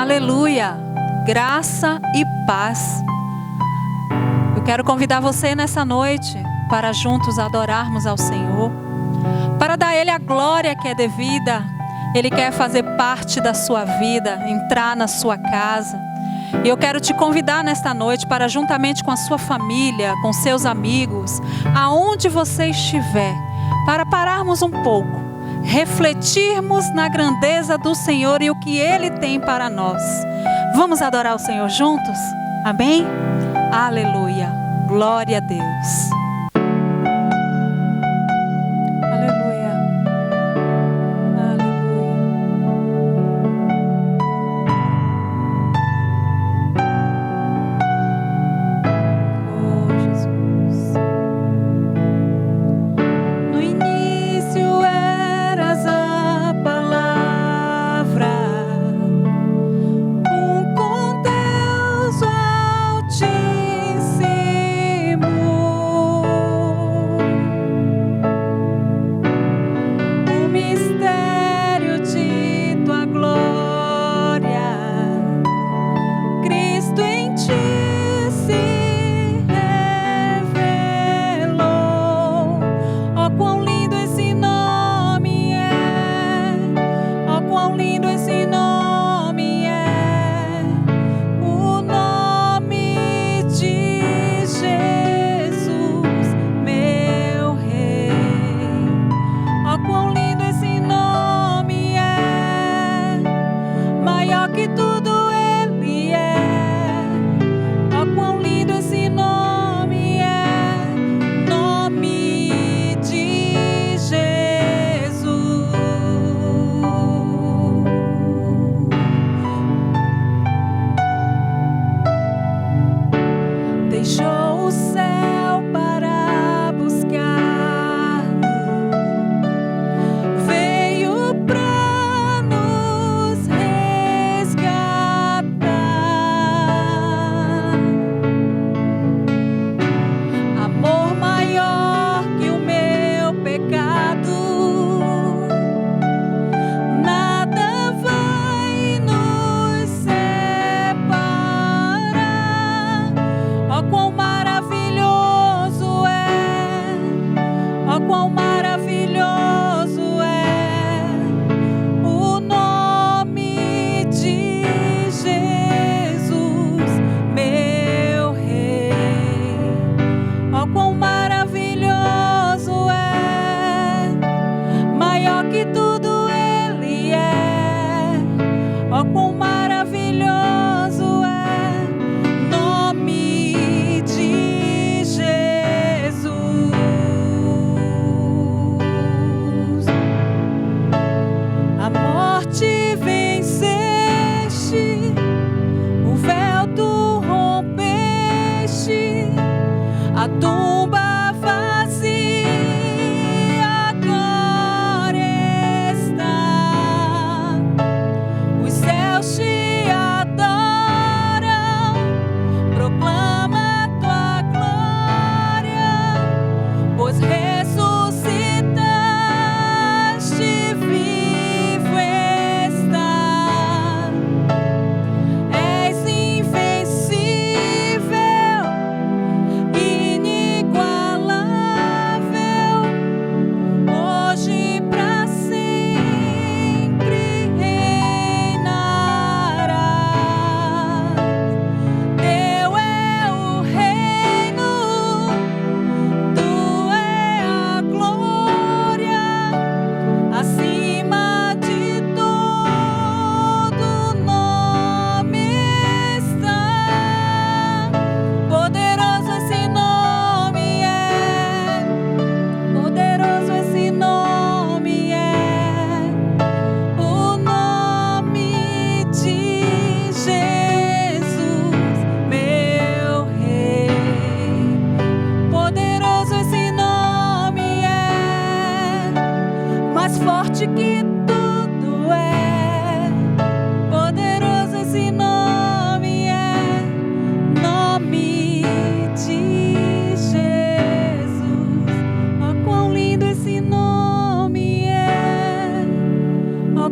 Aleluia! Graça e paz. Eu quero convidar você nessa noite para juntos adorarmos ao Senhor, para dar a Ele a glória que é devida. Ele quer fazer parte da sua vida, entrar na sua casa. E eu quero te convidar nesta noite para, juntamente com a sua família, com seus amigos, aonde você estiver, para pararmos um pouco, refletirmos na grandeza do Senhor e o que Ele tem para nós. Vamos adorar o Senhor juntos? Amém? Aleluia! Glória a Deus!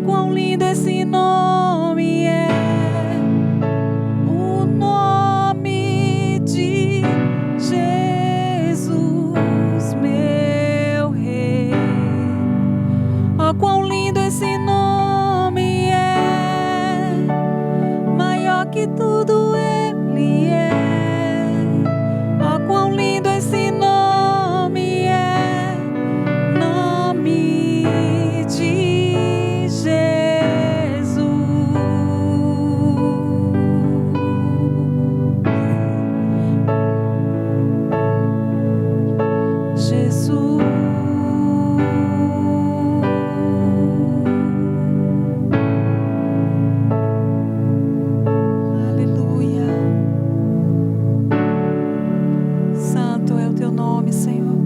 Quão lindo esse nome é. Oh, quão lindo esse nome é, maior que tudo ele é. Oh, quão lindo esse nome é, nome de Jesus. Jesus. Aleluia. Santo é o teu nome, Senhor.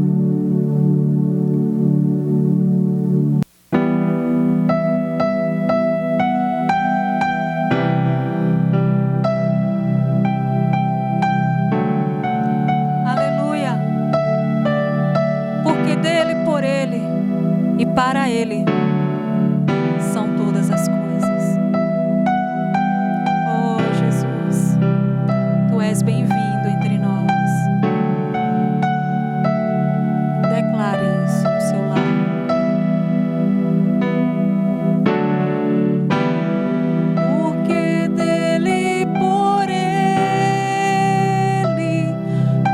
Aleluia. Porque dele, por ele e para ele são todas as coisas. Oh, Jesus, tu és bem-vindo entre nós. Declare isso no seu lar. Porque dele, por ele,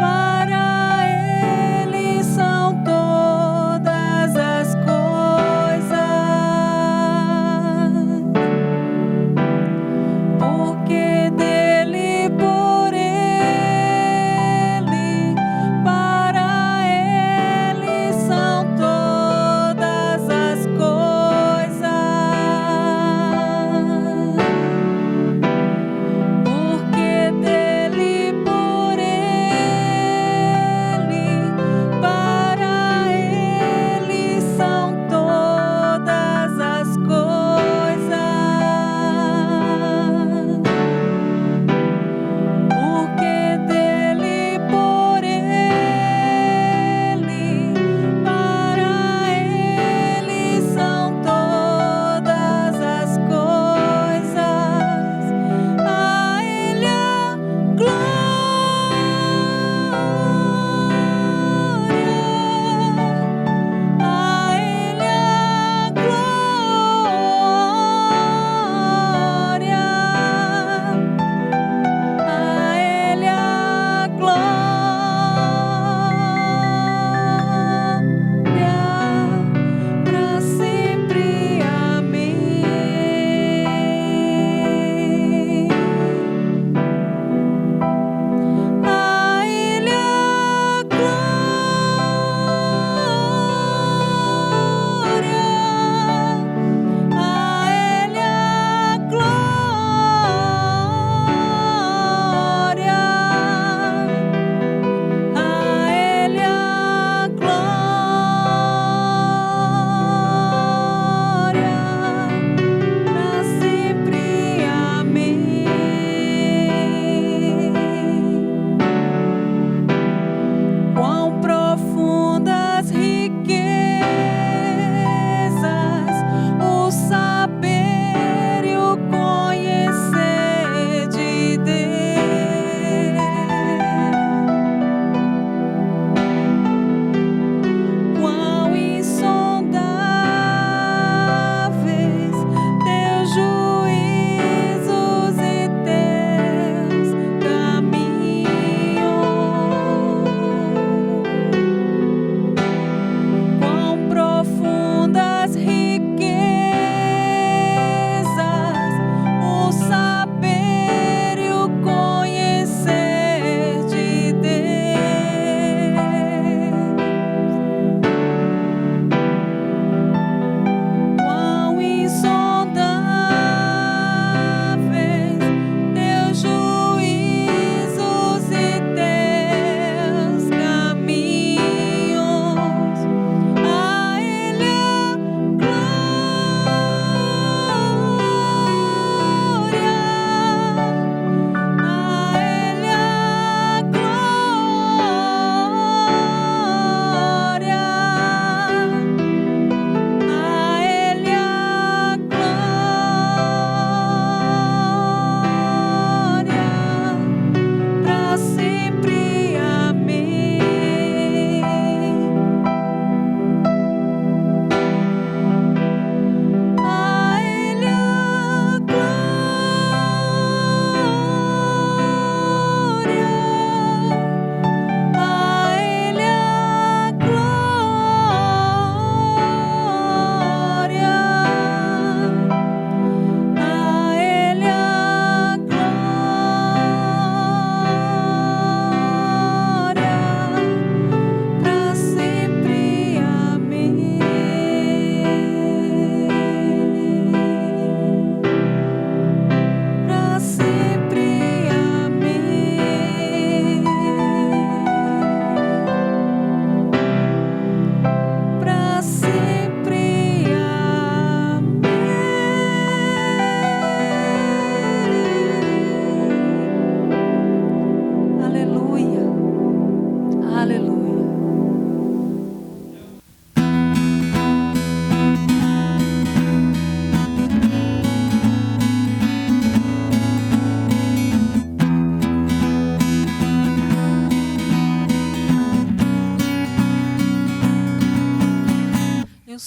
para ele são todas as coisas.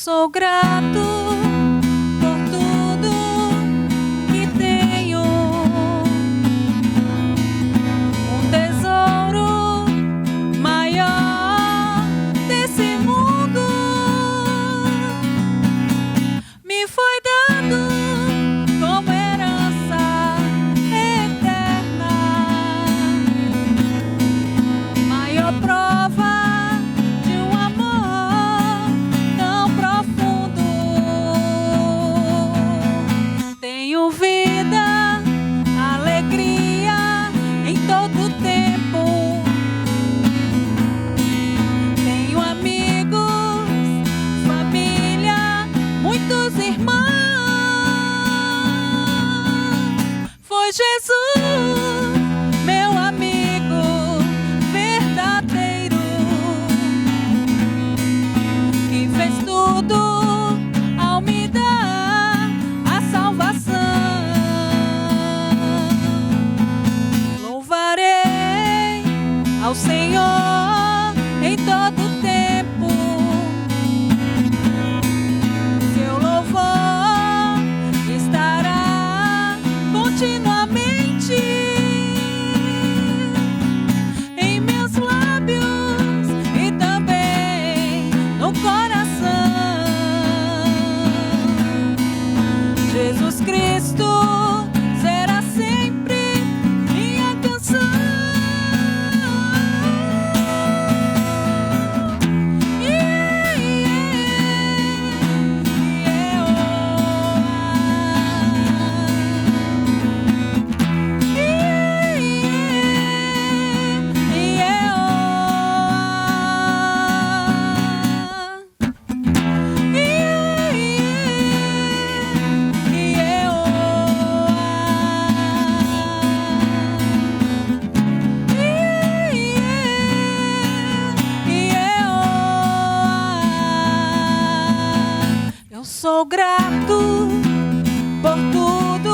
sou grato por tudo que tenho. Um tesouro maior desse mundo me foi dado como herança eterna. Maior prova de um amor tão profundo. Tenho vida, alegria em todo tempo. Tenho amigos, família, muitos irmãos. Foi Jesus, meu amigo verdadeiro, que fez tudo ao me dar a salvação. Louvarei ao Senhor em todo tempo. Seu louvor estará continuamente em meus lábios e também no coração. Jesus Cristo será sempre minha canção. Eu sou grato por tudo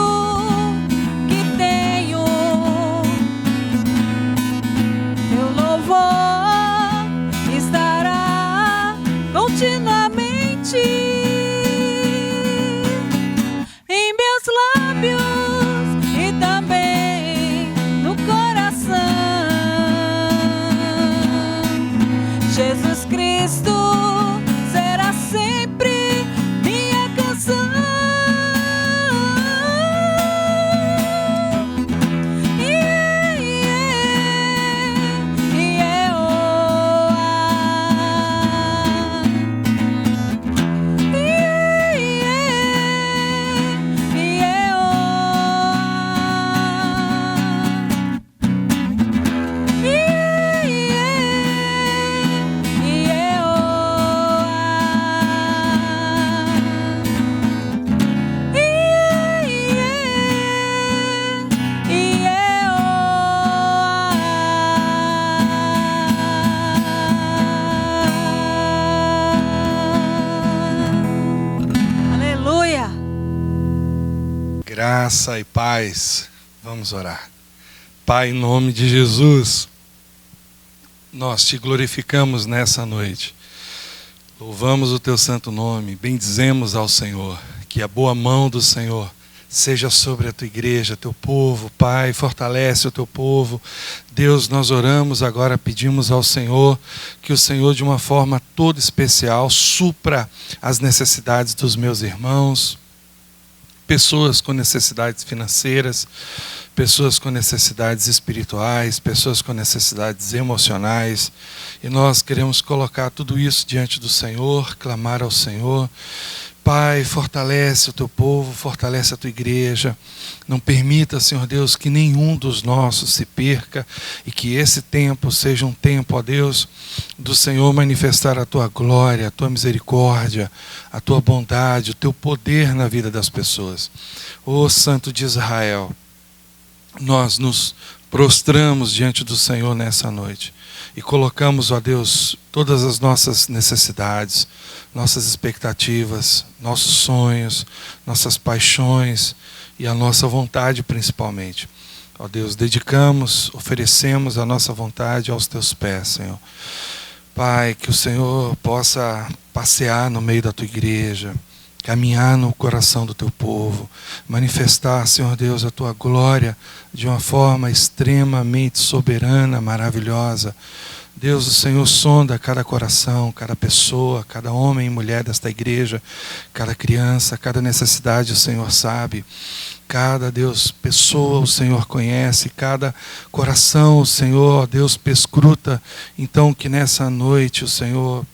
que tenho. Meu louvor estará continuamente em meus lábios e também no coração. Jesus Cristo será sempre minha canção. Graça e paz. Vamos orar. Pai, em nome de Jesus, nós te glorificamos nessa noite. Louvamos o teu santo nome, bendizemos ao Senhor. Que a boa mão do Senhor seja sobre a tua igreja, teu povo. Pai, fortalece o teu povo. Deus, nós oramos agora, pedimos ao Senhor que o Senhor, de uma forma toda especial, supra as necessidades dos meus irmãos. Pessoas com necessidades financeiras, pessoas com necessidades espirituais, pessoas com necessidades emocionais. E nós queremos colocar tudo isso diante do Senhor, clamar ao Senhor. Pai, fortalece o teu povo, fortalece a tua igreja. Não permita, Senhor Deus, que nenhum dos nossos se perca e que esse tempo seja um tempo, ó Deus, do Senhor manifestar a tua glória, a tua misericórdia, a tua bondade, o teu poder na vida das pessoas. Ó Santo de Israel, nós nos prostramos diante do Senhor nessa noite e colocamos, ó Deus, todas as nossas necessidades, nossas expectativas, nossos sonhos, nossas paixões e a nossa vontade principalmente. Ó Deus, dedicamos, oferecemos a nossa vontade aos teus pés, Senhor. Pai, que o Senhor possa passear no meio da tua igreja, caminhar no coração do teu povo, manifestar, Senhor Deus, a tua glória de uma forma extremamente soberana, maravilhosa. Deus, o Senhor sonda cada coração, cada pessoa, cada homem e mulher desta igreja, cada criança, cada necessidade o Senhor sabe. Cada, Deus, pessoa o Senhor conhece, cada coração o Senhor, Deus, perscruta. Então que nessa noite o Senhor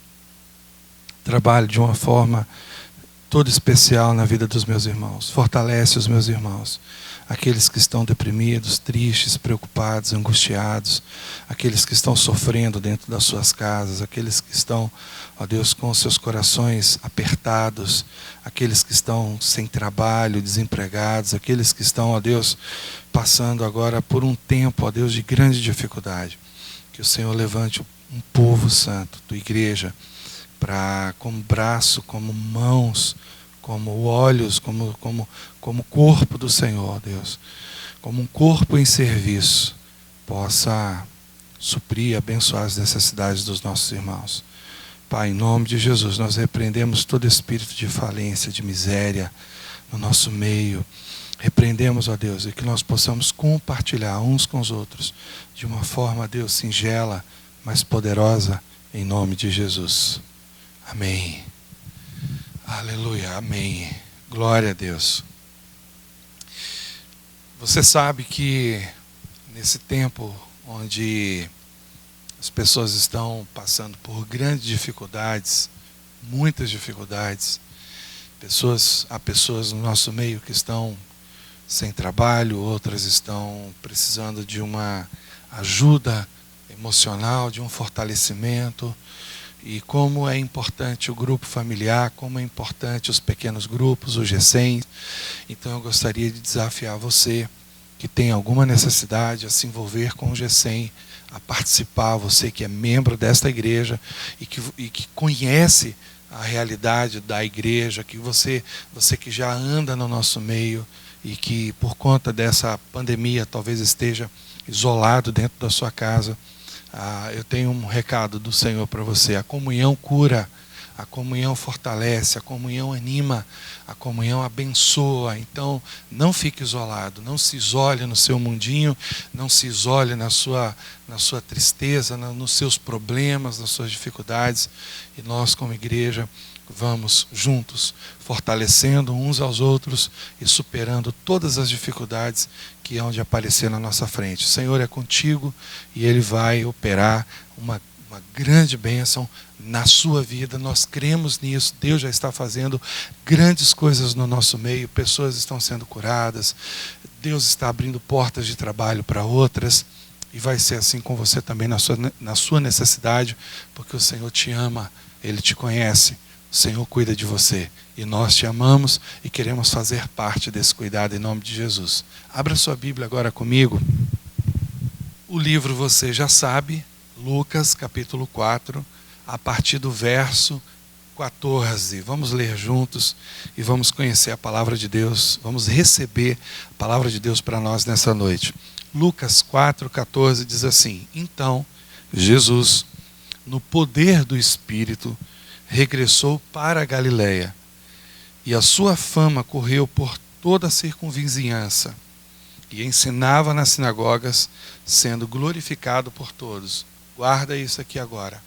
trabalhe de uma forma toda especial na vida dos meus irmãos. Fortalece os meus irmãos, aqueles que estão deprimidos, tristes, preocupados, angustiados, aqueles que estão sofrendo dentro das suas casas, aqueles que estão, ó Deus, com seus corações apertados, aqueles que estão sem trabalho, desempregados, aqueles que estão, ó Deus, passando agora por um tempo, ó Deus, de grande dificuldade. Que o Senhor levante um povo santo, tua igreja, para como braço, como mãos, como olhos, como corpo do Senhor, Deus, como um corpo em serviço, possa suprir e abençoar as necessidades dos nossos irmãos. Pai, em nome de Jesus, nós repreendemos todo espírito de falência, de miséria no nosso meio. Repreendemos, ó Deus, e que nós possamos compartilhar uns com os outros de uma forma, Deus, singela, mas poderosa, em nome de Jesus. Amém. Aleluia, amém. Glória a Deus. Você sabe que nesse tempo onde as pessoas estão passando por grandes dificuldades, muitas dificuldades, há pessoas no nosso meio que estão sem trabalho, outras estão precisando de uma ajuda emocional, de um fortalecimento. E como é importante o grupo familiar, como é importante os pequenos grupos, o G100. Então eu gostaria de desafiar você que tem alguma necessidade a se envolver com o G100, a participar, você que é membro desta igreja e que conhece a realidade da igreja, que você que já anda no nosso meio e que por conta dessa pandemia talvez esteja isolado dentro da sua casa. Eu tenho um recado do Senhor para você. A comunhão cura, a comunhão fortalece, a comunhão anima, a comunhão abençoa. Então não fique isolado, não se isole no seu mundinho, não se isole na sua tristeza, nos seus problemas, nas suas dificuldades. E nós como igreja vamos juntos, fortalecendo uns aos outros e superando todas as dificuldades que hão de aparecer na nossa frente. O Senhor é contigo e Ele vai operar uma grande bênção na sua vida. Nós cremos nisso. Deus já está fazendo grandes coisas no nosso meio. Pessoas estão sendo curadas. Deus está abrindo portas de trabalho para outras. E vai ser assim com você também na sua necessidade, porque o Senhor te ama, Ele te conhece. O Senhor cuida de você e nós te amamos e queremos fazer parte desse cuidado em nome de Jesus. Abra sua Bíblia agora comigo. O livro você já sabe, Lucas capítulo 4, a partir do verso 14. Vamos ler juntos e vamos conhecer a palavra de Deus, vamos receber a palavra de Deus para nós nessa noite. Lucas 4, 14 diz assim: Então Jesus, no poder do Espírito, regressou para a Galiléia, e a sua fama correu por toda a circunvizinhança, e ensinava nas sinagogas, sendo glorificado por todos. Guarda isso aqui agora.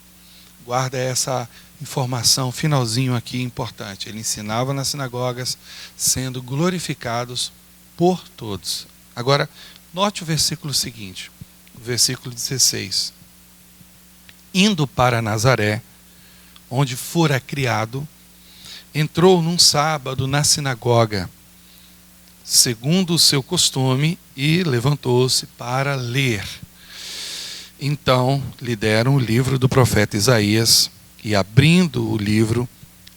Guarda essa informação, finalzinho aqui importante. Ele ensinava nas sinagogas, sendo glorificados por todos. Agora, note o versículo seguinte, o versículo 16. Indo para Nazaré, onde fora criado, entrou num sábado na sinagoga, segundo o seu costume, e levantou-se para ler. Então lhe deram o livro do profeta Isaías, e abrindo o livro,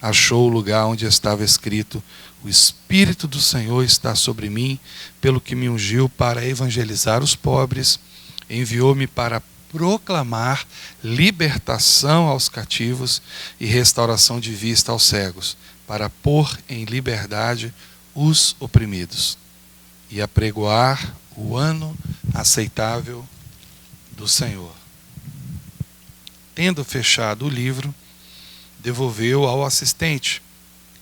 achou o lugar onde estava escrito: O Espírito do Senhor está sobre mim, pelo que me ungiu para evangelizar os pobres, enviou-me para proclamar libertação aos cativos e restauração de vista aos cegos, para pôr em liberdade os oprimidos e apregoar o ano aceitável do Senhor. tendo fechado o livro, devolveu ao assistente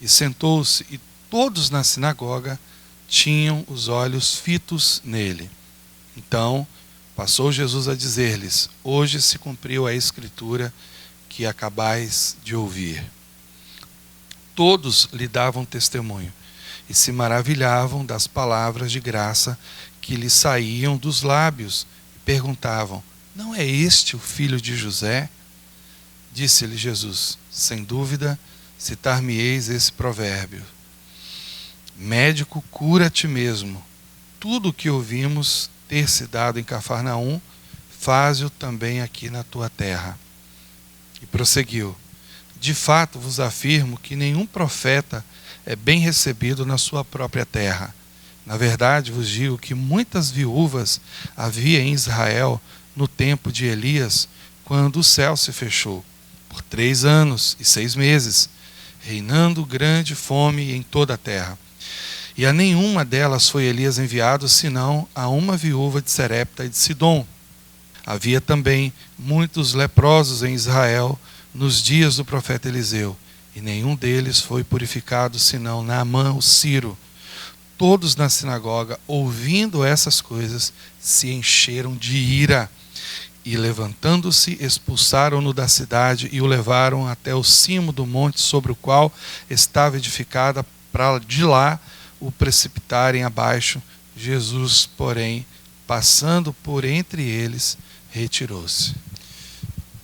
e sentou-se, e todos na sinagoga tinham os olhos fitos nele. Então passou Jesus a dizer-lhes: hoje se cumpriu a escritura que acabais de ouvir. Todos lhe davam testemunho e se maravilhavam das palavras de graça que lhe saíam dos lábios e perguntavam: não é este o filho de José? Disse-lhe Jesus: sem dúvida citar-me-eis esse provérbio: médico, cura a ti mesmo. Tudo o que ouvimos ter se dado em Cafarnaum, faze-o também aqui na tua terra. E prosseguiu: de fato vos afirmo que nenhum profeta é bem recebido na sua própria terra. Na verdade vos digo que muitas viúvas havia em Israel no tempo de Elias, quando o céu se fechou, por 3 anos e 6 meses, reinando grande fome em toda a terra. E a nenhuma delas foi Elias enviado, senão a uma viúva de Serepta e de Sidom. Havia também muitos leprosos em Israel nos dias do profeta Eliseu, e nenhum deles foi purificado, senão Naamã, o Ciro. Todos na sinagoga, ouvindo essas coisas, se encheram de ira, e levantando-se, expulsaram-no da cidade e o levaram até o cimo do monte sobre o qual estava edificada, para de lá o precipitarem abaixo. Jesus, porém, passando por entre eles, retirou-se.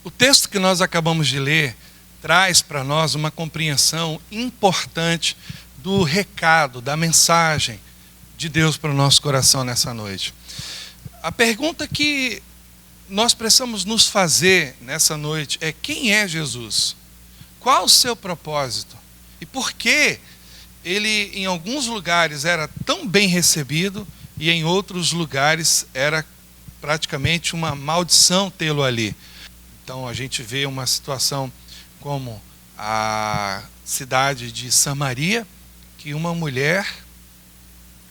O texto que nós acabamos de ler traz para nós uma compreensão importante do recado, da mensagem de Deus para o nosso coração nessa noite. A pergunta que nós precisamos nos fazer nessa noite é: quem é Jesus? Qual o seu propósito? E por que ele em alguns lugares era tão bem recebido e em outros lugares era praticamente uma maldição tê-lo ali? Então a gente vê uma situação como a cidade de Samaria, que uma mulher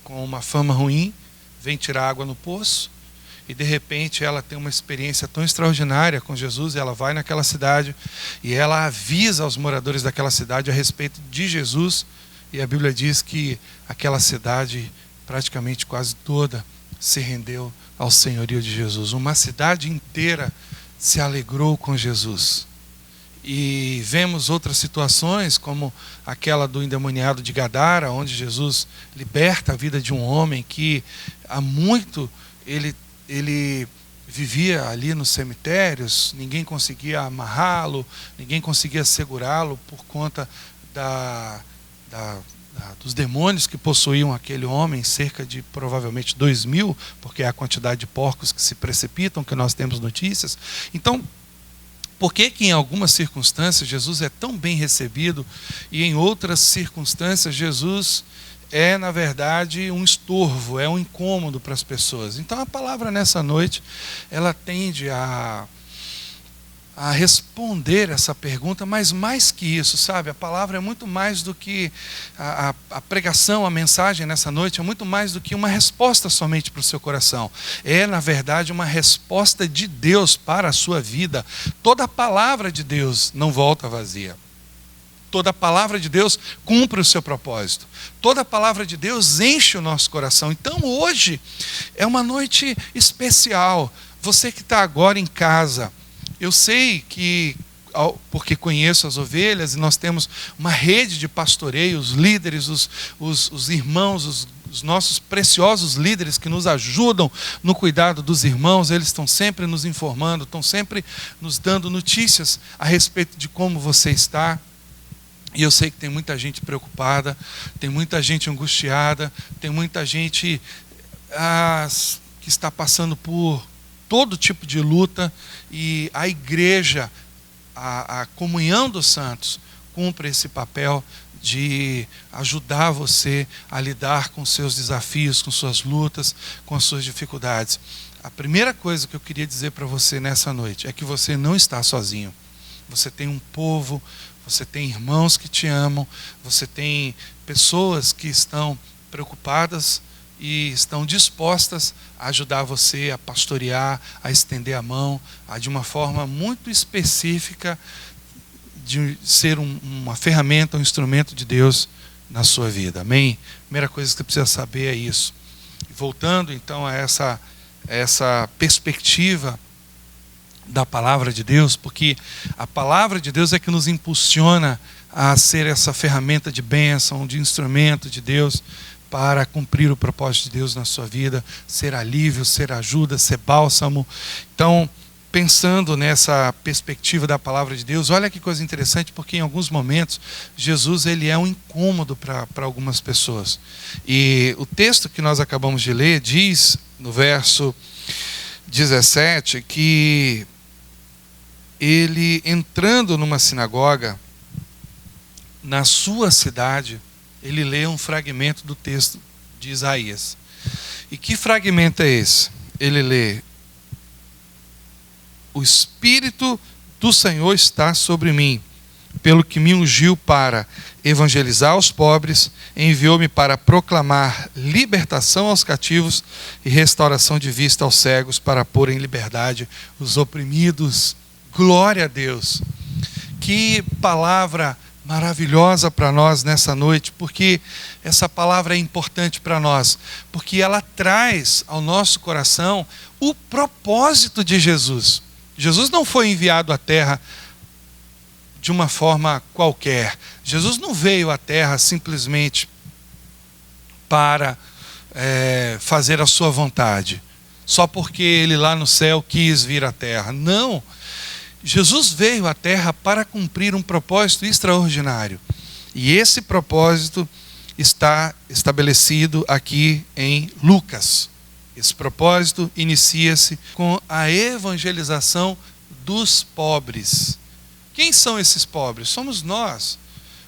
com uma fama ruim vem tirar água no poço, e de repente ela tem uma experiência tão extraordinária com Jesus, e ela vai naquela cidade e ela avisa aos moradores daquela cidade a respeito de Jesus, e a Bíblia diz que aquela cidade praticamente quase toda se rendeu ao senhorio de Jesus. Uma cidade inteira se alegrou com Jesus. E vemos outras situações, como aquela do endemoniado de Gadara, onde Jesus liberta a vida de um homem que há muito ele vivia ali nos cemitérios, ninguém conseguia amarrá-lo, ninguém conseguia segurá-lo por conta dos demônios que possuíam aquele homem, cerca de provavelmente 2.000, porque é a quantidade de porcos que se precipitam, que nós temos notícias. Então, por que em algumas circunstâncias Jesus é tão bem recebido e em outras circunstâncias Jesus é, na verdade, um estorvo, é um incômodo para as pessoas? Então a palavra nessa noite, ela tende a responder essa pergunta, mas mais que isso, sabe? A palavra é muito mais do que a pregação, a mensagem nessa noite, é muito mais do que uma resposta somente para o seu coração. É, na verdade, uma resposta de Deus para a sua vida. Toda a palavra de Deus não volta vazia. Toda a palavra de Deus cumpre o seu propósito. Toda a palavra de Deus enche o nosso coração. Então hoje é uma noite especial. Você que está agora em casa, eu sei que, porque conheço as ovelhas, e nós temos uma rede de pastoreio, os líderes, os irmãos, os nossos preciosos líderes que nos ajudam no cuidado dos irmãos, eles estão sempre nos informando, estão sempre nos dando notícias a respeito de como você está. E eu sei que tem muita gente preocupada, tem muita gente angustiada, tem muita gente que está passando por todo tipo de luta, e a igreja, a comunhão dos santos, cumpre esse papel de ajudar você a lidar com seus desafios, com suas lutas, com as suas dificuldades. A primeira coisa que eu queria dizer para você nessa noite é que você não está sozinho. Você tem um povo, você tem irmãos que te amam, você tem pessoas que estão preocupadas e estão dispostas a ajudar você a pastorear, a estender a mão, a de uma forma muito específica de ser uma ferramenta, um instrumento de Deus na sua vida. Amém? Primeira coisa que você precisa saber é isso. Voltando então a essa perspectiva da palavra de Deus, porque a palavra de Deus é que nos impulsiona a ser essa ferramenta de bênção, de instrumento de Deus para cumprir o propósito de Deus na sua vida, ser alívio, ser ajuda, ser bálsamo. Então, pensando nessa perspectiva da palavra de Deus, olha que coisa interessante, porque em alguns momentos Jesus ele é um incômodo para algumas pessoas. E o texto que nós acabamos de ler diz, no verso 17, que ele, entrando numa sinagoga na sua cidade, ele lê um fragmento do texto de Isaías. E que fragmento é esse? Ele lê: o Espírito do Senhor está sobre mim, pelo que me ungiu para evangelizar os pobres, enviou-me para proclamar libertação aos cativos e restauração de vista aos cegos, para pôr em liberdade os oprimidos. Glória a Deus! Que palavra maravilhosa para nós nessa noite, porque essa palavra é importante para nós, porque ela traz ao nosso coração o propósito de Jesus. Jesus não foi enviado à terra de uma forma qualquer. Jesus não veio à terra simplesmente para fazer a sua vontade, só porque ele lá no céu quis vir à terra. Não. Jesus veio à terra para cumprir um propósito extraordinário. E esse propósito está estabelecido aqui em Lucas. Esse propósito inicia-se com a evangelização dos pobres. Quem são esses pobres? Somos nós,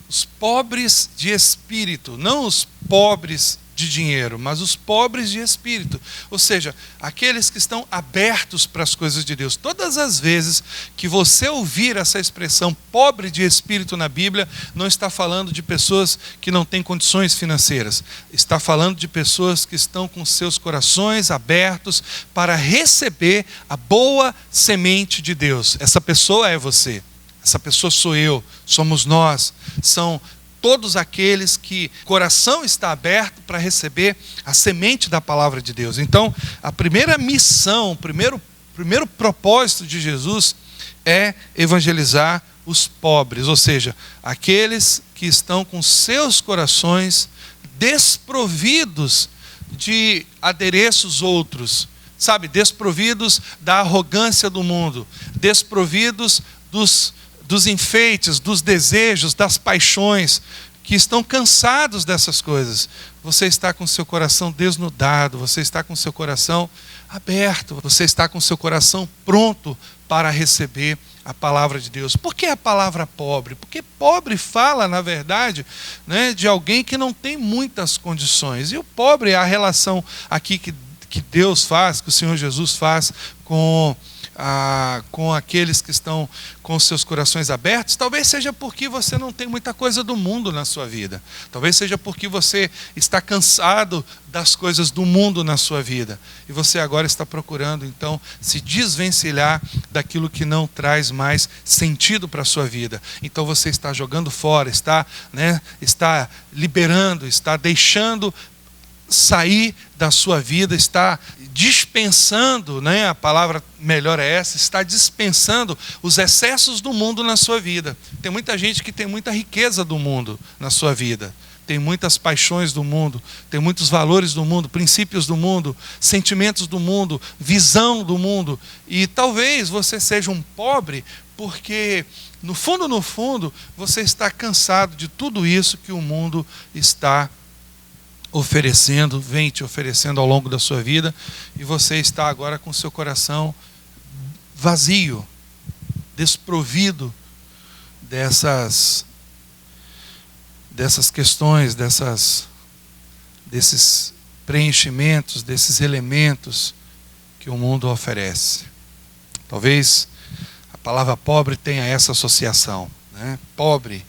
os pobres de espírito, não os pobres de dinheiro, mas os pobres de espírito, ou seja, aqueles que estão abertos para as coisas de Deus. Todas as vezes que você ouvir essa expressão pobre de espírito na Bíblia, não está falando de pessoas que não têm condições financeiras, está falando de pessoas que estão com seus corações abertos para receber a boa semente de Deus. Essa pessoa é você, essa pessoa sou eu, somos nós, são todos aqueles que o coração está aberto para receber a semente da palavra de Deus. Então, a primeira missão, o primeiro propósito de Jesus é evangelizar os pobres, ou seja, aqueles que estão com seus corações desprovidos de adereços outros, sabe, desprovidos da arrogância do mundo, desprovidos dos enfeites, dos desejos, das paixões, que estão cansados dessas coisas. Você está com seu coração desnudado, você está com seu coração aberto, você está com seu coração pronto para receber a palavra de Deus. Por que a palavra pobre? Porque pobre fala, na verdade, né, de alguém que não tem muitas condições. E o pobre é a relação aqui que Deus faz, que o Senhor Jesus faz com aqueles que estão com seus corações abertos. Talvez seja porque você não tem muita coisa do mundo na sua vida. Talvez seja porque você está cansado das coisas do mundo na sua vida. E você agora está procurando, então, se desvencilhar daquilo que não traz mais sentido para a sua vida. Então você está jogando fora, está liberando, está deixando sair da sua vida, está dispensando, né, a palavra melhor é essa, está dispensando os excessos do mundo na sua vida. Tem muita gente que tem muita riqueza do mundo na sua vida, tem muitas paixões do mundo, tem muitos valores do mundo, princípios do mundo, sentimentos do mundo, visão do mundo, e talvez você seja um pobre porque no fundo, você está cansado de tudo isso que o mundo está vem te oferecendo ao longo da sua vida, e você está agora com seu coração vazio, desprovido dessas questões, desses preenchimentos, desses elementos que o mundo oferece. Talvez a palavra pobre tenha essa associação, né? Pobre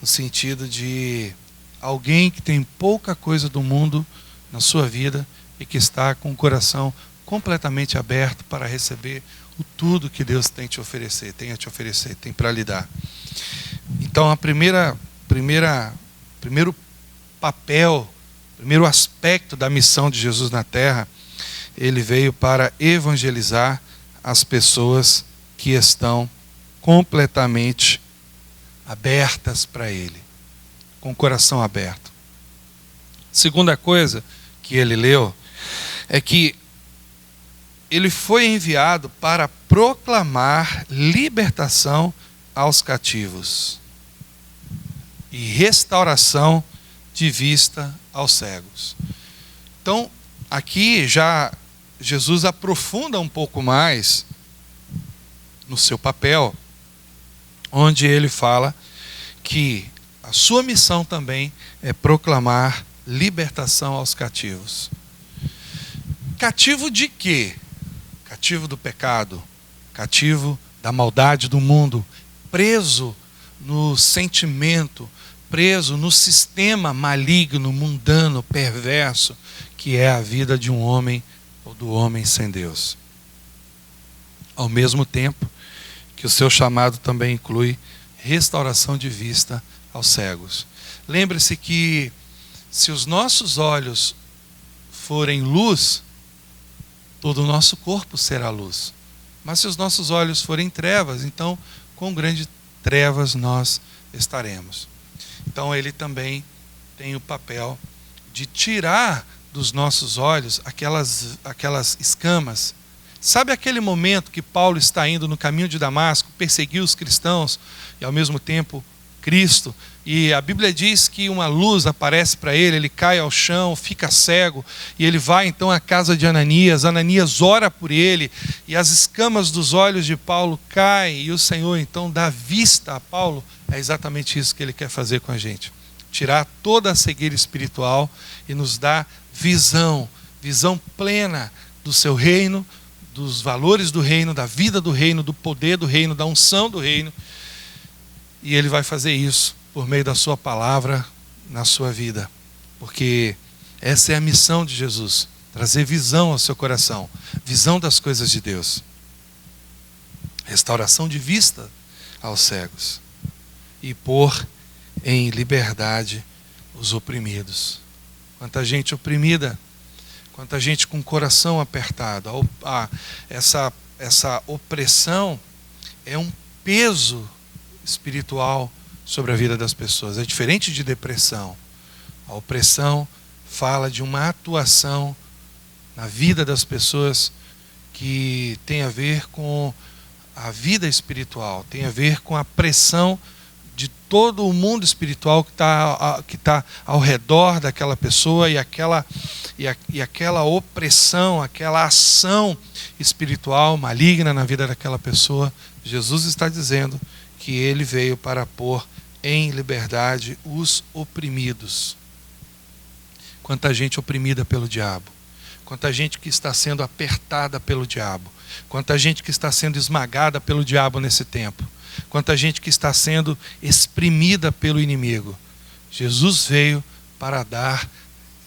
no sentido de alguém que tem pouca coisa do mundo na sua vida e que está com o coração completamente aberto para receber o tudo que Deus tem a te oferecer, tem para lhe dar. Então, primeiro papel, primeiro aspecto da missão de Jesus na terra, ele veio para evangelizar as pessoas que estão completamente abertas para ele, com o coração aberto. Segunda coisa que ele leu é que ele foi enviado para proclamar libertação aos cativos e restauração de vista aos cegos. Então, aqui já Jesus aprofunda um pouco mais no seu papel, onde ele fala que a sua missão também é proclamar libertação aos cativos. Cativo de quê? Cativo do pecado, cativo da maldade do mundo, preso no sentimento, preso no sistema maligno, mundano, perverso, que é a vida de um homem ou do homem sem Deus. Ao mesmo tempo que o seu chamado também inclui restauração de vista aos cegos. Lembre-se que se os nossos olhos forem luz, todo o nosso corpo será luz. Mas se os nossos olhos forem trevas, então quão grande trevas nós estaremos. Então ele também tem o papel de tirar dos nossos olhos aquelas escamas. Sabe aquele momento que Paulo está indo no caminho de Damasco, perseguir os cristãos e ao mesmo tempo Cristo, e a Bíblia diz que uma luz aparece para ele, ele cai ao chão, fica cego, e ele vai então à casa de Ananias. Ananias ora por ele, e as escamas dos olhos de Paulo caem, e o Senhor então dá vista a Paulo. É exatamente isso que ele quer fazer com a gente, tirar toda a cegueira espiritual e nos dar visão plena do seu reino, dos valores do reino, da vida do reino, do poder do reino, da unção do reino. E ele vai fazer isso por meio da sua palavra na sua vida. Porque essa é a missão de Jesus, trazer visão ao seu coração, visão das coisas de Deus. Restauração de vista aos cegos. E pôr em liberdade os oprimidos. Quanta gente oprimida, quanta gente com o coração apertado. Essa opressão é um peso espiritual sobre a vida das pessoas. É diferente de depressão. A opressão fala de uma atuação na vida das pessoas que tem a ver com a vida espiritual, tem a ver com a pressão de todo o mundo espiritual que tá ao redor daquela pessoa, e aquela opressão, aquela ação espiritual maligna na vida daquela pessoa. Jesus está dizendo que ele veio para pôr em liberdade os oprimidos. Quanta gente oprimida pelo diabo, quanta gente que está sendo apertada pelo diabo, quanta gente que está sendo esmagada pelo diabo nesse tempo, quanta gente que está sendo exprimida pelo inimigo. Jesus veio para dar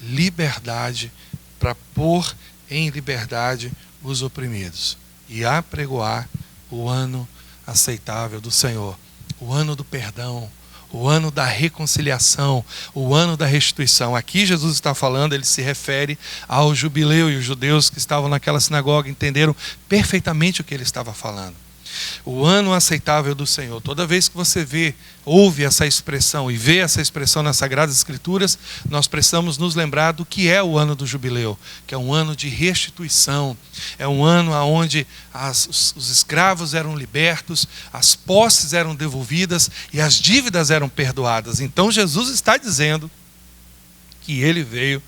liberdade, para pôr em liberdade os oprimidos e apregoar o ano aceitável do Senhor, o ano do perdão, o ano da reconciliação, o ano da restituição. Aqui Jesus está falando, ele se refere ao jubileu, e os judeus que estavam naquela sinagoga entenderam perfeitamente o que ele estava falando. O ano aceitável do Senhor. Toda vez que você ouve essa expressão e vê essa expressão nas Sagradas Escrituras, nós precisamos nos lembrar do que é o ano do jubileu, que é um ano de restituição, é um ano onde os escravos eram libertos, as posses eram devolvidas e as dívidas eram perdoadas. Então Jesus está dizendo que ele veio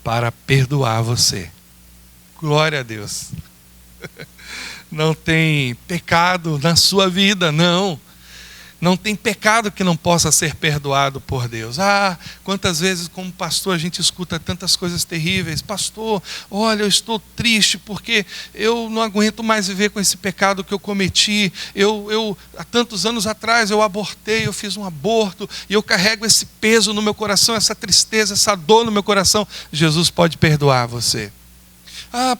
para perdoar você. Glória a Deus. Não tem pecado na sua vida, não. Não tem pecado que não possa ser perdoado por Deus. Quantas vezes como pastor a gente escuta tantas coisas terríveis. Pastor, olha, eu estou triste porque eu não aguento mais viver com esse pecado que eu cometi. Há tantos anos atrás eu abortei, eu fiz um aborto e eu carrego esse peso no meu coração, essa tristeza, essa dor no meu coração. Jesus pode perdoar você.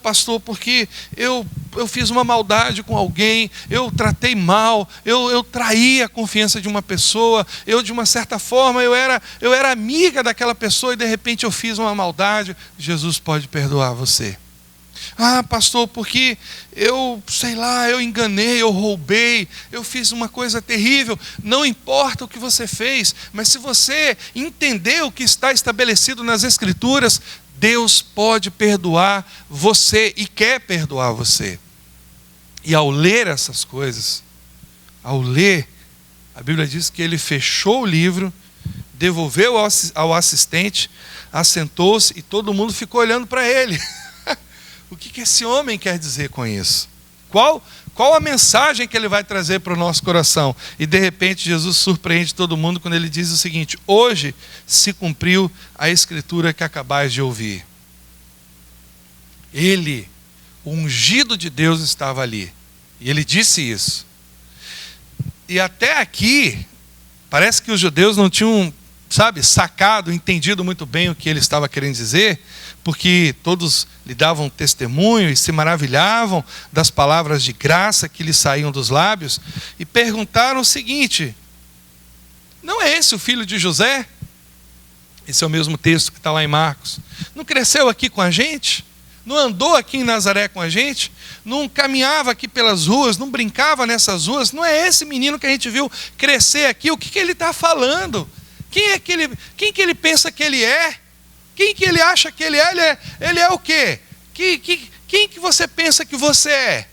Pastor, porque eu fiz uma maldade com alguém, eu tratei mal, eu traí a confiança de uma pessoa, de uma certa forma, eu era amiga daquela pessoa e de repente eu fiz uma maldade. Jesus pode perdoar você. Pastor, porque eu enganei, eu roubei, eu fiz uma coisa terrível. Não importa o que você fez, mas se você entender o que está estabelecido nas Escrituras, Deus pode perdoar você e quer perdoar você. E ao ler essas coisas, a Bíblia diz que ele fechou o livro, devolveu ao assistente, assentou-se e todo mundo ficou olhando para ele. O que esse homem quer dizer com isso? Qual a mensagem que ele vai trazer para o nosso coração? E de repente Jesus surpreende todo mundo quando ele diz o seguinte: hoje se cumpriu a escritura que acabais de ouvir. Ele, o ungido de Deus, estava ali. E ele disse isso. E até aqui, parece que os judeus não tinham, sacado, entendido muito bem o que ele estava querendo dizer, porque todos lhe davam testemunho e se maravilhavam das palavras de graça que lhe saíam dos lábios, e perguntaram o seguinte: não é esse o filho de José? Esse é o mesmo texto que está lá em Marcos. Não cresceu aqui com a gente? Não andou aqui em Nazaré com a gente? Não caminhava aqui pelas ruas? Não brincava nessas ruas? Não é esse menino que a gente viu crescer aqui? O que ele está falando? Quem que ele pensa que ele é? Quem que ele acha que ele é? Ele é o quê? Quem que você pensa que você é?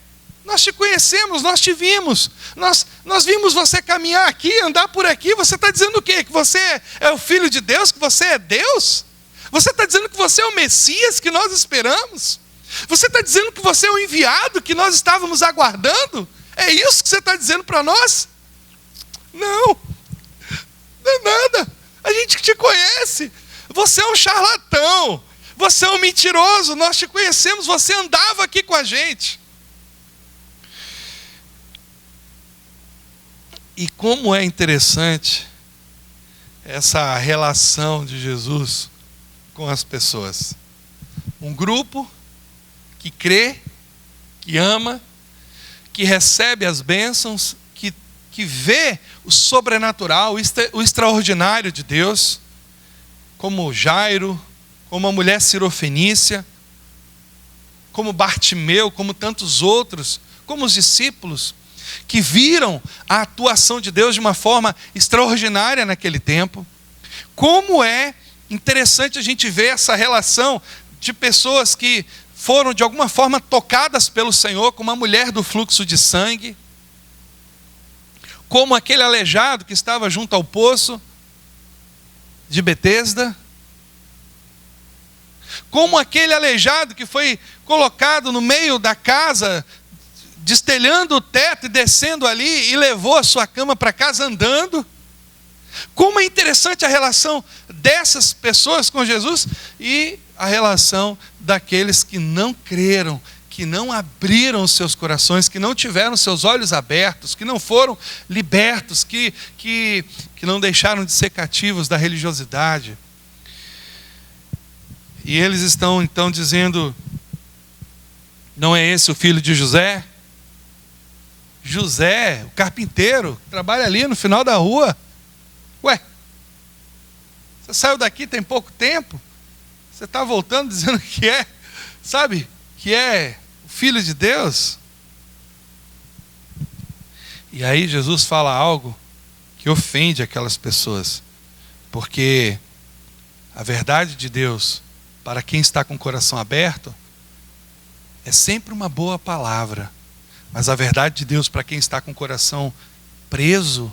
Nós te conhecemos, nós te vimos. Nós vimos você caminhar aqui, andar por aqui. Você está dizendo o quê? Que você é o Filho de Deus? Que você é Deus? Você está dizendo que você é o Messias que nós esperamos? Você está dizendo que você é o enviado que nós estávamos aguardando? É isso que você está dizendo para nós? Não é nada. A gente que te conhece. Você é um charlatão, você é um mentiroso, nós te conhecemos, você andava aqui com a gente. E como é interessante essa relação de Jesus com as pessoas. Um grupo que crê, que ama, que recebe as bênçãos, que vê o sobrenatural, o extraordinário de Deus, como Jairo, como a mulher Sirofenícia, como Bartimeu, como tantos outros, como os discípulos, que viram a atuação de Deus de uma forma extraordinária naquele tempo. Como é interessante a gente ver essa relação de pessoas que foram de alguma forma tocadas pelo Senhor, como a mulher do fluxo de sangue, como aquele aleijado que estava junto ao poço de Betesda, como aquele aleijado que foi colocado no meio da casa, destelhando o teto e descendo ali e levou a sua cama para casa andando. Como é interessante a relação dessas pessoas com Jesus e a relação daqueles que não creram, que não abriram os seus corações, que não tiveram seus olhos abertos, que não foram libertos, que não deixaram de ser cativos da religiosidade. E eles estão então dizendo: não é esse o filho de José? José, o carpinteiro, que trabalha ali no final da rua. Ué, você saiu daqui tem pouco tempo? Você está voltando dizendo que é, que é o Filho de Deus? E aí Jesus fala algo que ofende aquelas pessoas, porque a verdade de Deus, para quem está com o coração aberto, é sempre uma boa palavra. Mas a verdade de Deus para quem está com o coração preso,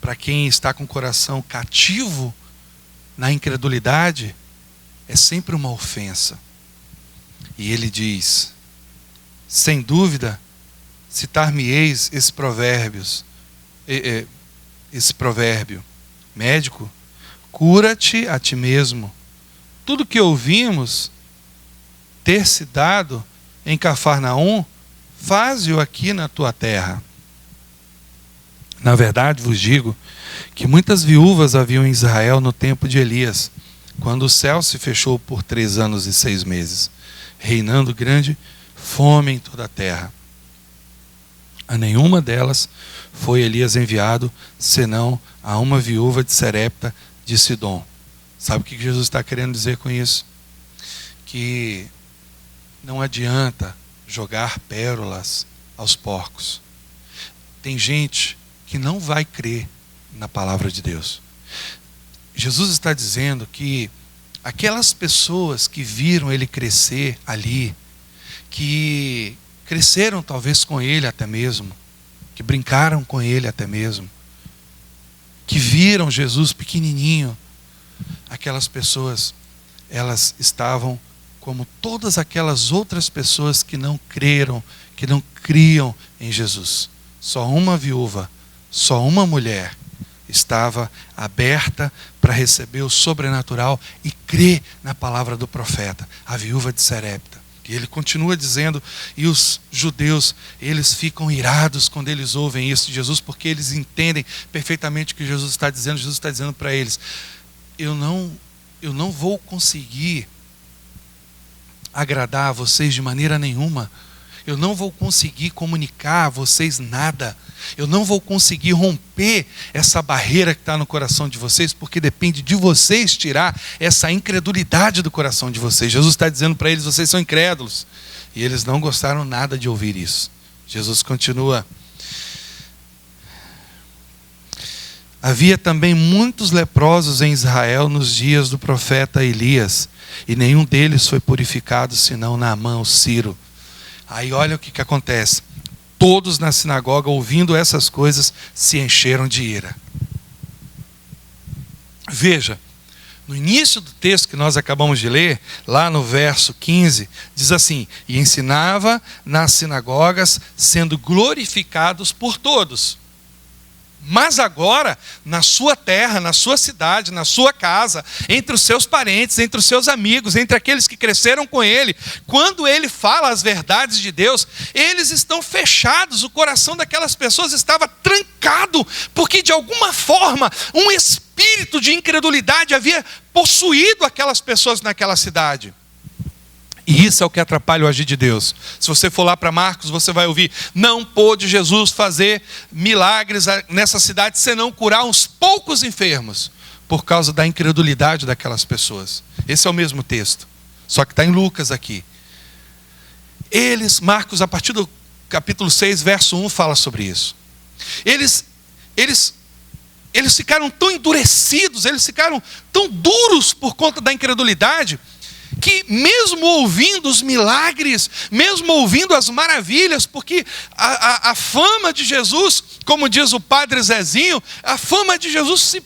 para quem está com o coração cativo na incredulidade, é sempre uma ofensa. E ele diz: sem dúvida, citar-me-eis esses provérbios, esse provérbio: médico, cura-te a ti mesmo. Tudo que ouvimos ter se dado em Cafarnaum, faze-o aqui na tua terra. Na verdade vos digo que muitas viúvas haviam em Israel no tempo de Elias, quando o céu se fechou por 3 anos e 6 meses, reinando grande fome em toda a terra. A nenhuma delas foi Elias enviado, senão a uma viúva de Serepta de Sidom. Sabe o que Jesus está querendo dizer com isso? Que não adianta jogar pérolas aos porcos. Tem gente que não vai crer na palavra de Deus. Jesus está dizendo que aquelas pessoas que viram ele crescer ali, que cresceram talvez com ele até mesmo, que brincaram com ele até mesmo, que viram Jesus pequenininho, aquelas pessoas, elas estavam como todas aquelas outras pessoas que não creram, que não criam em Jesus. Só uma viúva, só uma mulher estava aberta para receber o sobrenatural e crer na palavra do profeta, a viúva de Serepta. E ele continua dizendo, e os judeus, eles ficam irados quando eles ouvem isso de Jesus, porque eles entendem perfeitamente o que Jesus está dizendo. Jesus está dizendo para eles: eu não vou conseguir agradar a vocês de maneira nenhuma. Eu não vou conseguir comunicar a vocês nada. Eu não vou conseguir romper essa barreira que está no coração de vocês, porque depende de vocês tirar essa incredulidade do coração de vocês. Jesus está dizendo para eles: vocês são incrédulos. E eles não gostaram nada de ouvir isso. Jesus continua: havia também muitos leprosos em Israel nos dias do profeta Elias, e nenhum deles foi purificado senão Naamã, o Ciro. Aí olha o que acontece. Todos na sinagoga, ouvindo essas coisas, se encheram de ira. Veja, no início do texto que nós acabamos de ler, lá no verso 15, diz assim: e ensinava nas sinagogas, sendo glorificados por todos. Mas agora, na sua terra, na sua cidade, na sua casa, entre os seus parentes, entre os seus amigos, entre aqueles que cresceram com ele, quando ele fala as verdades de Deus, eles estão fechados, o coração daquelas pessoas estava trancado, porque de alguma forma um espírito de incredulidade havia possuído aquelas pessoas naquela cidade. E isso é o que atrapalha o agir de Deus. Se você for lá para Marcos, você vai ouvir: não pôde Jesus fazer milagres nessa cidade senão curar uns poucos enfermos, por causa da incredulidade daquelas pessoas. Esse é o mesmo texto, só que está em Lucas aqui. Marcos, a partir do capítulo 6, verso 1, fala sobre isso. Eles ficaram tão endurecidos, eles ficaram tão duros por conta da incredulidade, que mesmo ouvindo os milagres, mesmo ouvindo as maravilhas, porque a fama de Jesus, como diz o padre Zezinho, a fama de Jesus se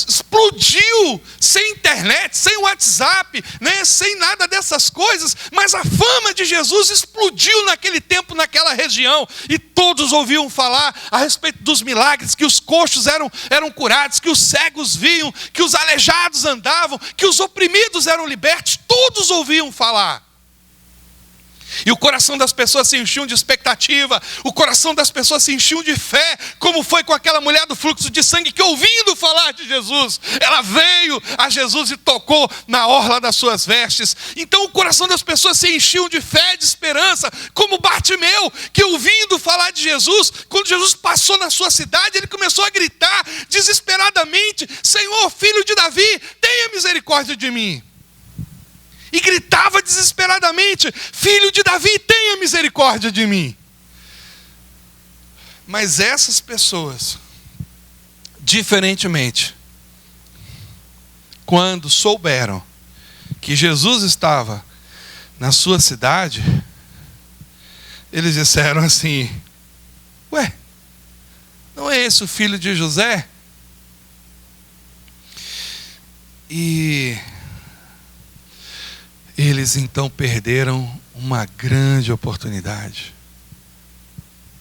explodiu, sem internet, sem WhatsApp, né, sem nada dessas coisas, mas a fama de Jesus explodiu naquele tempo, naquela região, e todos ouviam falar a respeito dos milagres, que os coxos eram curados, que os cegos viam, que os aleijados andavam, que os oprimidos eram libertos, todos ouviam falar. E o coração das pessoas se enchiam de expectativa, o coração das pessoas se enchiam de fé, como foi com aquela mulher do fluxo de sangue, que ouvindo falar de Jesus, ela veio a Jesus e tocou na orla das suas vestes. Então o coração das pessoas se enchiam de fé, de esperança, como Bartimeu, que ouvindo falar de Jesus, quando Jesus passou na sua cidade, ele começou a gritar desesperadamente: Senhor, filho de Davi, tenha misericórdia de mim. E gritava desesperadamente: filho de Davi, tenha misericórdia de mim. Mas essas pessoas, diferentemente, quando souberam que Jesus estava na sua cidade, eles disseram assim: ué, não é esse o filho de José? E eles então perderam uma grande oportunidade.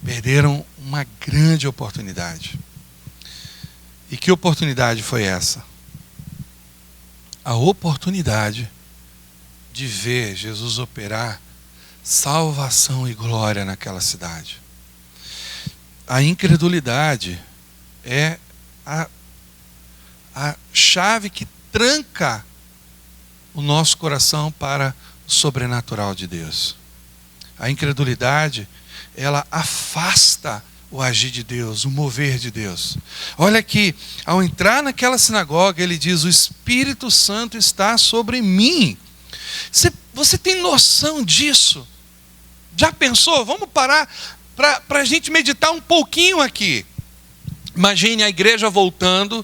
Perderam uma grande oportunidade. E que oportunidade foi essa? A oportunidade de ver Jesus operar salvação e glória naquela cidade. A incredulidade é a chave que tranca o nosso coração para o sobrenatural de Deus. A incredulidade, ela afasta o agir de Deus, o mover de Deus. Olha aqui, ao entrar naquela sinagoga, ele diz: o Espírito Santo está sobre mim. Você tem noção disso? Já pensou? Vamos parar para a gente meditar um pouquinho aqui. Imagine a igreja voltando,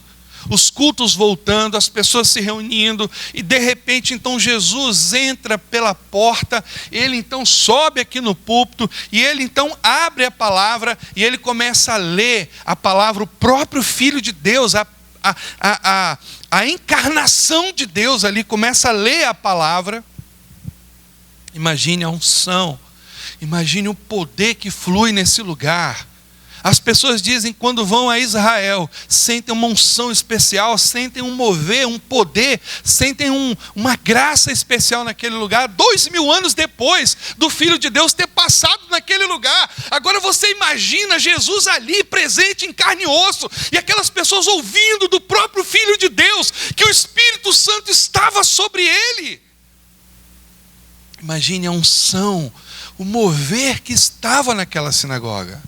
os cultos voltando, as pessoas se reunindo, e de repente então Jesus entra pela porta, ele então sobe aqui no púlpito, e ele então abre a palavra, e ele começa a ler a palavra, o próprio Filho de Deus, a encarnação de Deus ali, começa a ler a palavra. Imagine a unção, imagine o poder que flui nesse lugar. As pessoas dizem que quando vão a Israel, sentem uma unção especial, sentem um mover, um poder, sentem uma graça especial naquele lugar, 2000 anos depois do Filho de Deus ter passado naquele lugar. Agora você imagina Jesus ali, presente em carne e osso, e aquelas pessoas ouvindo do próprio Filho de Deus, que o Espírito Santo estava sobre ele. Imagine a unção, o mover que estava naquela sinagoga.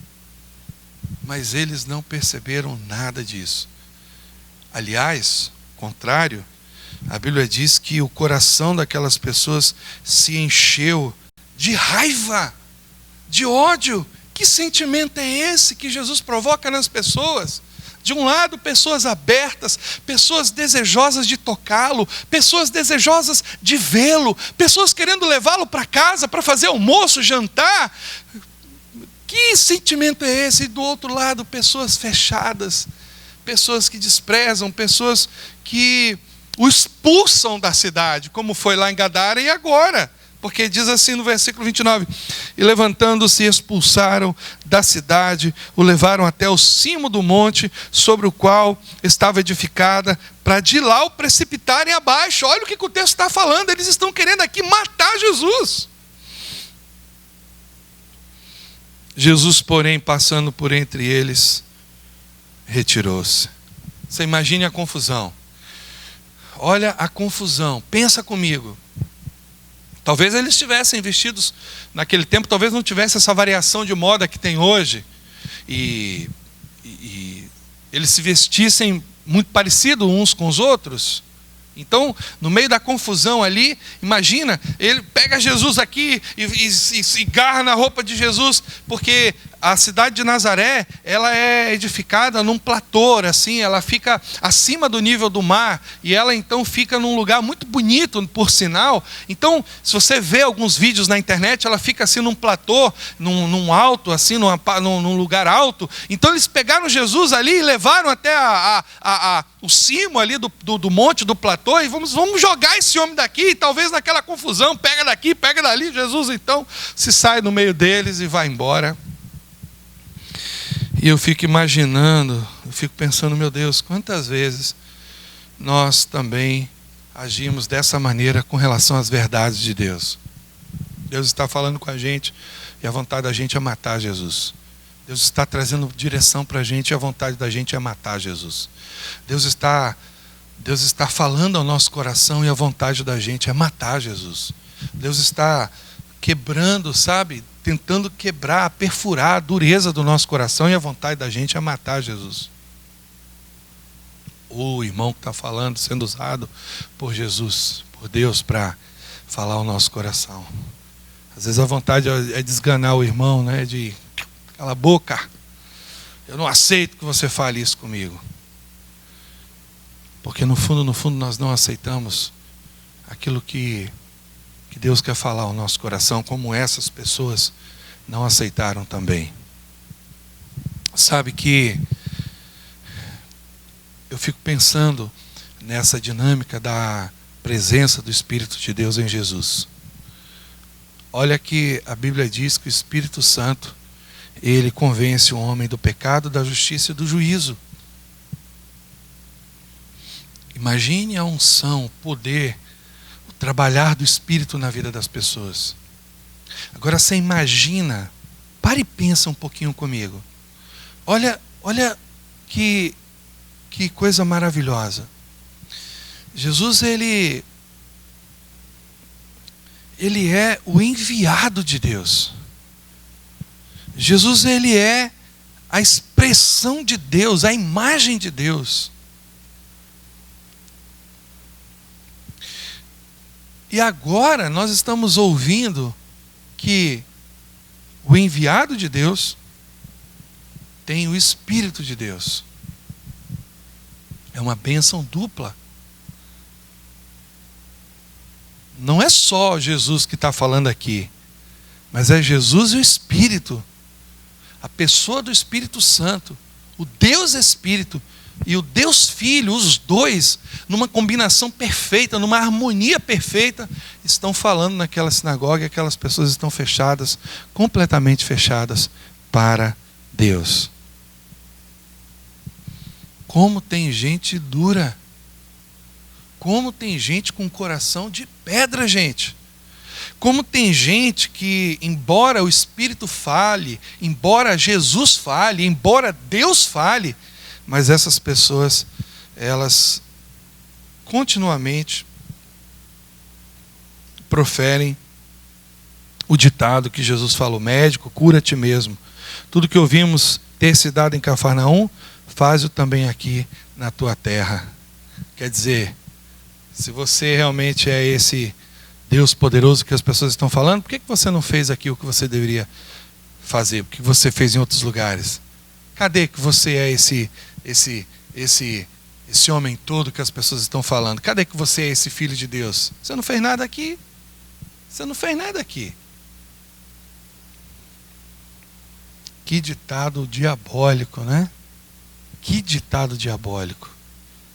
Mas eles não perceberam nada disso. Aliás, contrário, a Bíblia diz que o coração daquelas pessoas se encheu de raiva, de ódio. Que sentimento é esse que Jesus provoca nas pessoas? De um lado, pessoas abertas, pessoas desejosas de tocá-lo, pessoas desejosas de vê-lo, pessoas querendo levá-lo para casa para fazer almoço, jantar. Que sentimento é esse? E do outro lado, pessoas fechadas, pessoas que desprezam, pessoas que o expulsam da cidade, como foi lá em Gadara e agora. Porque diz assim no versículo 29, e levantando-se expulsaram da cidade, o levaram até o cimo do monte, sobre o qual estava edificada, para de lá o precipitarem abaixo. Olha o que o texto está falando, eles estão querendo aqui matar Jesus. Jesus, porém, passando por entre eles, retirou-se. Você imagine a confusão. Olha a confusão, pensa comigo. Talvez eles estivessem vestidos naquele tempo, talvez não tivesse essa variação de moda que tem hoje. E eles se vestissem muito parecido uns com os outros. Então, no meio da confusão ali, imagina, ele pega Jesus aqui e garra na roupa de Jesus, porque a cidade de Nazaré, ela é edificada num platô, assim, ela fica acima do nível do mar, e ela então fica num lugar muito bonito, por sinal. Então, se você vê alguns vídeos na internet, ela fica assim num platô, num alto, assim, num lugar alto. Então, eles pegaram Jesus ali e levaram até o cimo ali do monte, do platô, e vamos jogar esse homem daqui, e talvez naquela confusão, pega daqui, pega dali. Jesus então se sai no meio deles e vai embora. E eu fico imaginando, eu fico pensando, meu Deus, quantas vezes nós também agimos dessa maneira com relação às verdades de Deus. Deus está falando com a gente e a vontade da gente é matar Jesus. Deus está trazendo direção para a gente e a vontade da gente é matar Jesus. Deus está falando ao nosso coração e a vontade da gente é matar Jesus. Deus está quebrando, sabe? Tentando quebrar, perfurar a dureza do nosso coração e a vontade da gente é matar Jesus. O irmão que está falando, sendo usado por Jesus, por Deus, para falar ao nosso coração. Às vezes a vontade é desganar o irmão, né? De cala a boca, eu não aceito que você fale isso comigo. Porque no fundo nós não aceitamos aquilo que Deus quer falar ao nosso coração, como essas pessoas não aceitaram também. Sabe que eu fico pensando nessa dinâmica da presença do Espírito de Deus em Jesus. Olha que a Bíblia diz que o Espírito Santo, ele convence o homem do pecado, da justiça e do juízo. Imagine a unção, o poder, o trabalhar do Espírito na vida das pessoas. Agora você imagina, para e pensa um pouquinho comigo. Olha que coisa maravilhosa. Jesus, ele é o enviado de Deus. Jesus, ele é a expressão de Deus, a imagem de Deus. E agora nós estamos ouvindo que o enviado de Deus tem o Espírito de Deus. É uma bênção dupla. Não é só Jesus que está falando aqui, mas é Jesus e o Espírito. A pessoa do Espírito Santo, o Deus Espírito e o Deus Filho, os dois, numa combinação perfeita, numa harmonia perfeita, estão falando naquela sinagoga e aquelas pessoas estão fechadas, completamente fechadas para Deus. Como tem gente dura. Como tem gente com coração de pedra, gente. Como tem gente que, embora o Espírito fale, embora Jesus fale, embora Deus fale, mas essas pessoas, elas continuamente proferem o ditado que Jesus falou: médico, cura a ti mesmo. Tudo que ouvimos ter se dado em Cafarnaum, faz-o também aqui na tua terra. Quer dizer, se você realmente é esse Deus poderoso que as pessoas estão falando, por que você não fez aqui o que você deveria fazer? O que você fez em outros lugares? Cadê que você é esse homem todo que as pessoas estão falando? Cadê que você é esse filho de Deus? Você não fez nada aqui. Você não fez nada aqui. Que ditado diabólico, né? Que ditado diabólico.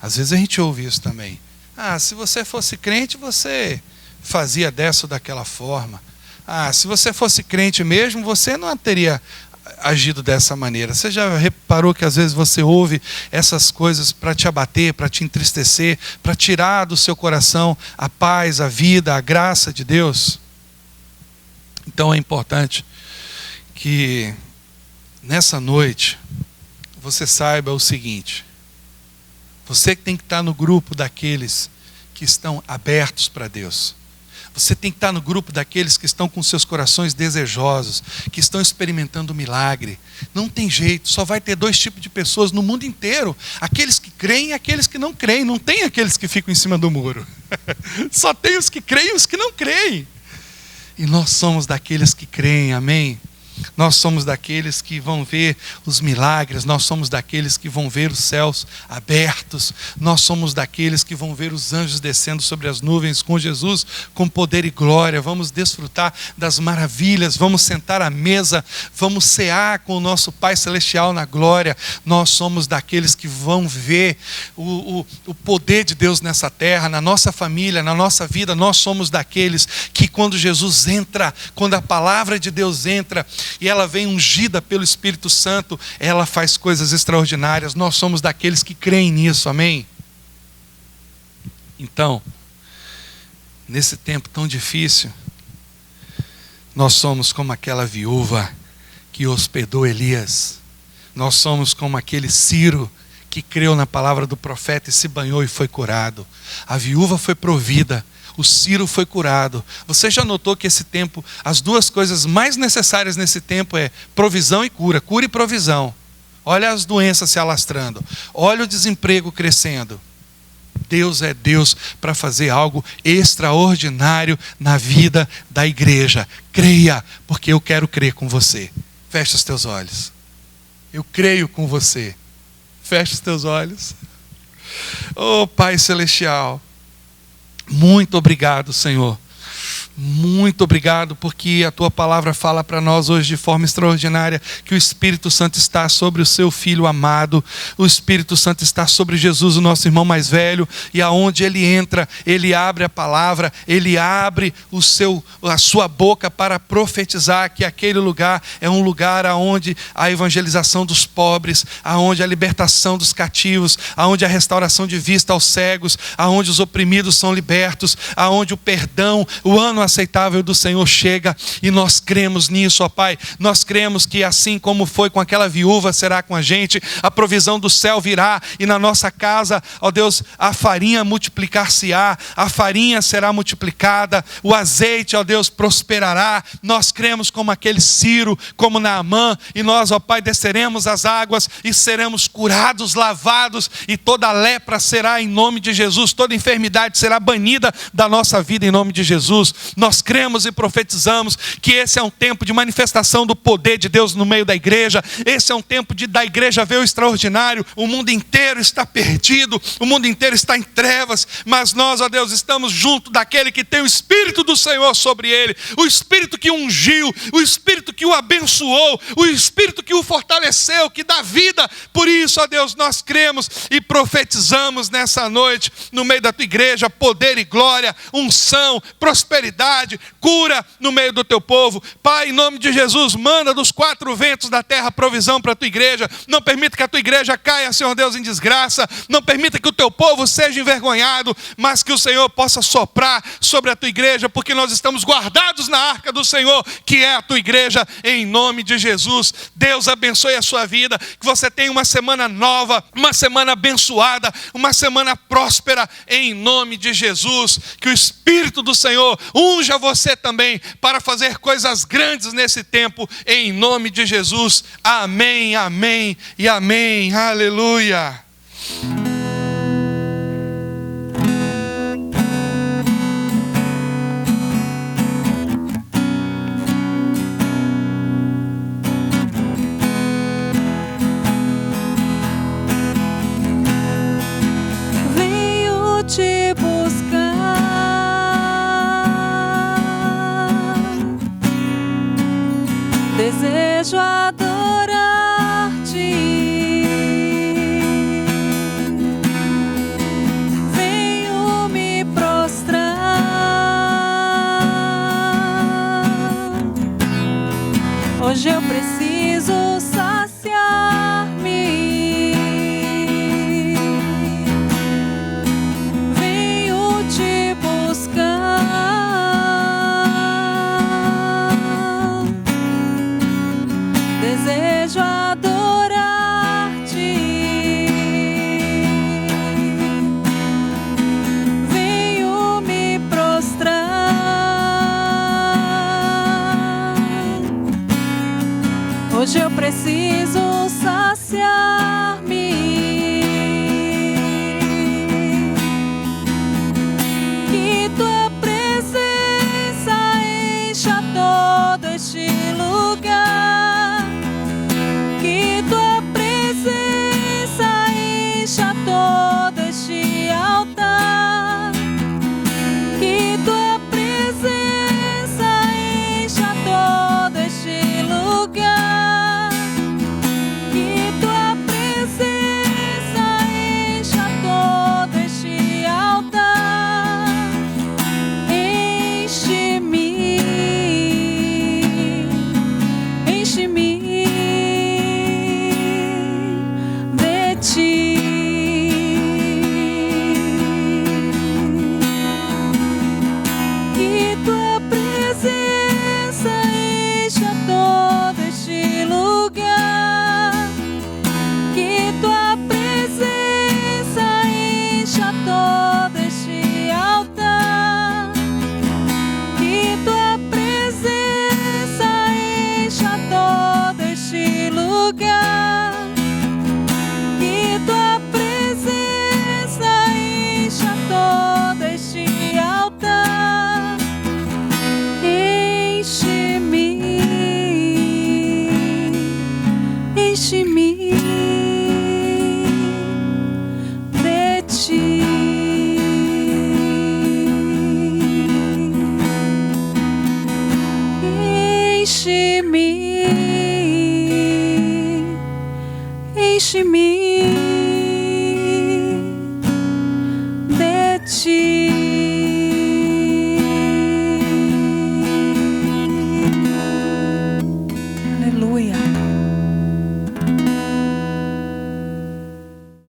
Às vezes a gente ouve isso também. Ah, se você fosse crente, você fazia dessa ou daquela forma. Ah, se você fosse crente mesmo, você não teria agido dessa maneira. Você já reparou que às vezes você ouve essas coisas para te abater, para te entristecer, para tirar do seu coração a paz, a vida, a graça de Deus? Então é importante que nessa noite você saiba o seguinte: você tem que estar no grupo daqueles que estão abertos para Deus. Você tem que estar no grupo daqueles que estão com seus corações desejosos, que estão experimentando o milagre. Não tem jeito, só vai ter dois tipos de pessoas no mundo inteiro: aqueles que creem e aqueles que não creem. Não tem aqueles que ficam em cima do muro. Só tem os que creem e os que não creem. E nós somos daqueles que creem, amém? Nós somos daqueles que vão ver os milagres, nós somos daqueles que vão ver os céus abertos, nós somos daqueles que vão ver os anjos descendo sobre as nuvens com Jesus, com poder e glória. Vamos desfrutar das maravilhas, vamos sentar à mesa, vamos cear com o nosso Pai Celestial na glória. Nós somos daqueles que vão ver o poder de Deus nessa terra, na nossa família, na nossa vida. Nós somos daqueles que quando Jesus entra, quando a palavra de Deus entra, e ela vem ungida pelo Espírito Santo, ela faz coisas extraordinárias. Nós somos daqueles que creem nisso, amém? Então, nesse tempo tão difícil, nós somos como aquela viúva que hospedou Elias. Nós somos como aquele Ciro que creu na palavra do profeta e se banhou e foi curado. A viúva foi provida, o Ciro foi curado. Você já notou que esse tempo, as duas coisas mais necessárias nesse tempo é provisão e cura. Cura e provisão. Olha as doenças se alastrando. Olha o desemprego crescendo. Deus é Deus para fazer algo extraordinário na vida da igreja. Creia, porque eu quero crer com você. Fecha os teus olhos. Eu creio com você. Fecha os teus olhos. Oh, Pai Celestial, muito obrigado, Senhor. Muito obrigado, porque a tua palavra fala para nós hoje de forma extraordinária que o Espírito Santo está sobre o seu Filho amado, o Espírito Santo está sobre Jesus, o nosso irmão mais velho, e aonde ele entra, ele abre a palavra, ele abre a sua boca para profetizar que aquele lugar é um lugar aonde a evangelização dos pobres, aonde a libertação dos cativos, aonde a restauração de vista aos cegos, aonde os oprimidos são libertos, aonde o perdão, o ano aceitável do Senhor chega, e nós cremos nisso, ó Pai. Nós cremos que assim como foi com aquela viúva, será com a gente. A provisão do céu virá, e na nossa casa, ó Deus, a farinha multiplicar-se-á, a farinha será multiplicada, o azeite, ó Deus, prosperará. Nós cremos como aquele Ciro, como Naamã, e nós, ó Pai, desceremos as águas e seremos curados, lavados, e toda lepra será em nome de Jesus, toda enfermidade será banida da nossa vida em nome de Jesus. Nós cremos e profetizamos que esse é um tempo de manifestação do poder de Deus no meio da igreja. Esse é um tempo da igreja ver o extraordinário. O mundo inteiro está perdido, o mundo inteiro está em trevas, mas nós, ó Deus, estamos junto daquele que tem o Espírito do Senhor sobre ele, o Espírito que o ungiu, o Espírito que o abençoou, o Espírito que o fortaleceu, que dá vida. Por isso, ó Deus, nós cremos e profetizamos nessa noite, no meio da tua igreja, poder e glória, unção, prosperidade, cura no meio do teu povo. Pai, em nome de Jesus, manda dos quatro ventos da terra provisão para a tua igreja. Não permita que a tua igreja caia, Senhor Deus, em desgraça. Não permita que o teu povo seja envergonhado, mas que o Senhor possa soprar sobre a tua igreja, porque nós estamos guardados na arca do Senhor, que é a tua igreja, em nome de Jesus. Deus abençoe a sua vida, que você tenha uma semana nova, uma semana abençoada, uma semana próspera, em nome de Jesus. Que o Espírito do Senhor unja você também para fazer coisas grandes nesse tempo, em nome de Jesus. Amém, amém e amém. Aleluia. Venho te buscar, desejo adorar-te, venho me prostrar. Hoje eu preciso saciar-me, venho te buscar, desejo adorar-te, venho me prostrar. Hoje eu preciso saciar-me, que tua presença encha todo este lugar, que tua presença encha todo este altar, que tua presença encha todo este lugar, que tua ti